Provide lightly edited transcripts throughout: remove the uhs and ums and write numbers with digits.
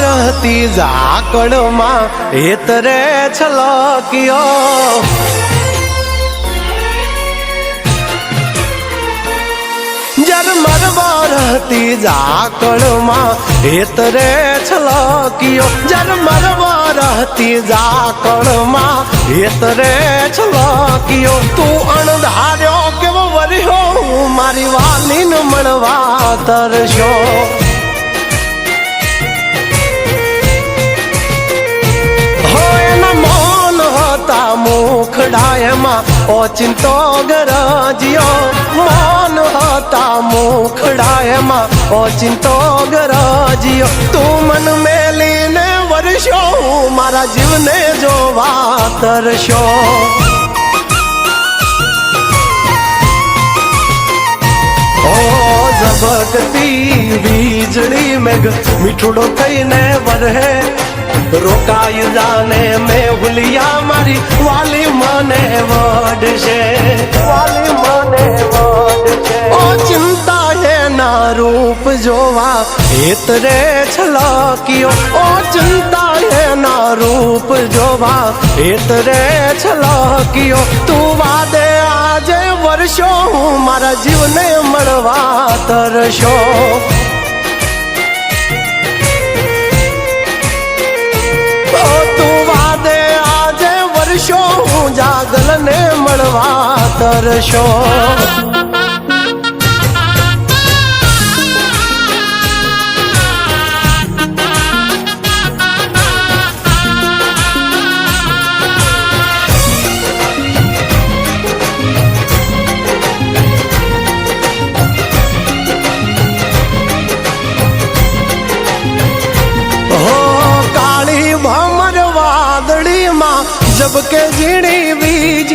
रहती झाकड़ मां हेतरे छलकियो मरवा रहती झाकड़ मां हेतरे छलकियो जर मरवा रहती झाकड़ मां हेतरे छलकियो तू अणधार्यो केवो वर्यो मारी वालीन मळवा तरशो हो एना मौन होता मुखड़ाएमा ओचिंतो गरजियो मौन होता मुखड़ाएमा ओचिंतो गरजियो तू मन मेली ने वर्षो मारा जीवने जोवा तरशो ओ झबकती वीजड़ी मेघ मीठुड़ो कईने वरहे रोकाई जाने में हुलिया मारी वाली मने वडशे वाली मने वडशे ओ चिंता है ना रूप जोवा हेतरे छलकियो ओ चिंता है ना रूप जोवा हेतरे छलकियो तू वादे आजे वर्षो मारा जीवने मळवा तरशो जागल ने मळवा तरशो जब के जीणी बीज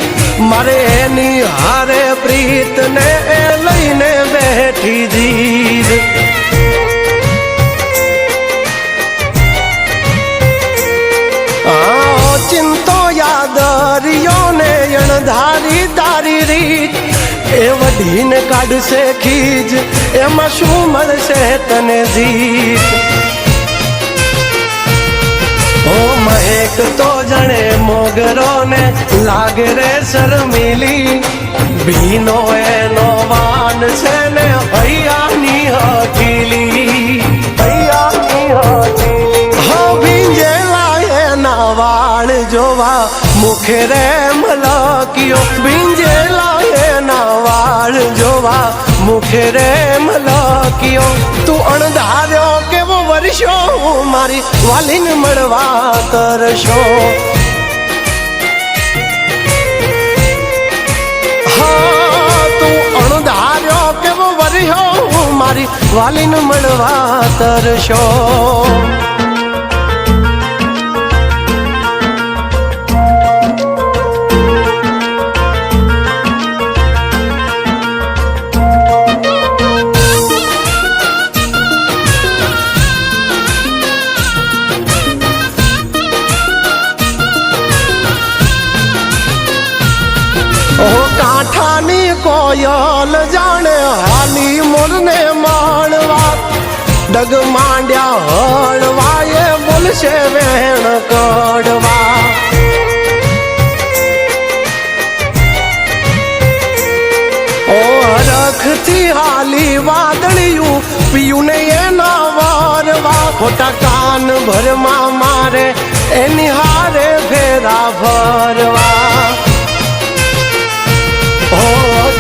मारे निहारे प्रीत ने लईने बैठी जीज चिंतो यादरियो ने अणधारी तारी रीत ए वढीन काढ से खीज एमा शू मळशे तने जीत ओ महक तो जने मोगरो ने लागे रे शर्मिली बीनो एनो वान छे ने हैया नी हकीली हैया नी हकीली हो बींजेला एना वाळ जोवा मुखे रे मलकियो बींजेला एना वाळ जोवा मुखे रे मलकियो तू अणधार्यो केवो वर्षो मारी वालीन मळवा तरशो हाँ तू अणधार्यो केवो वर्षो मारी वालीन मळवा तरशो कोयल जाने हाली मोरने माणवा डग मांड्या हळवा ये बोलशे वेण कडवा ओ रखती हाली वादळियू पियू ने एना वारवा खोटा कान भरमा मारे एनी हारे फेरा भरवा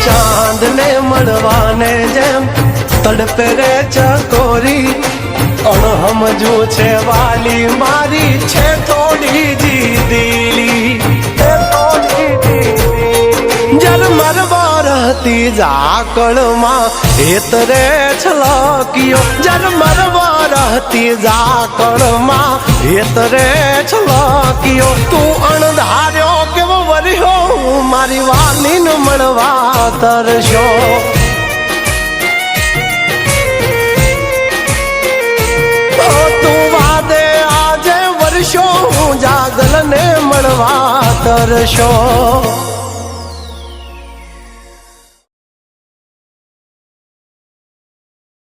चांद ने मड़वाने जेम तड़पे रे चकोरी और हम जो छे वाली मारी छे थोड़ी जी दिली जल मरवा रहती झाकड़ मां हेतरे छलकियो जल मरवा रहती झाकड़ मां हेतरे छलकियो तू अणधार्यो केवो वर्यो मारी वालीन मळवा तरशो तू वादे आजे वर्षो जागल ने मळवा तरशो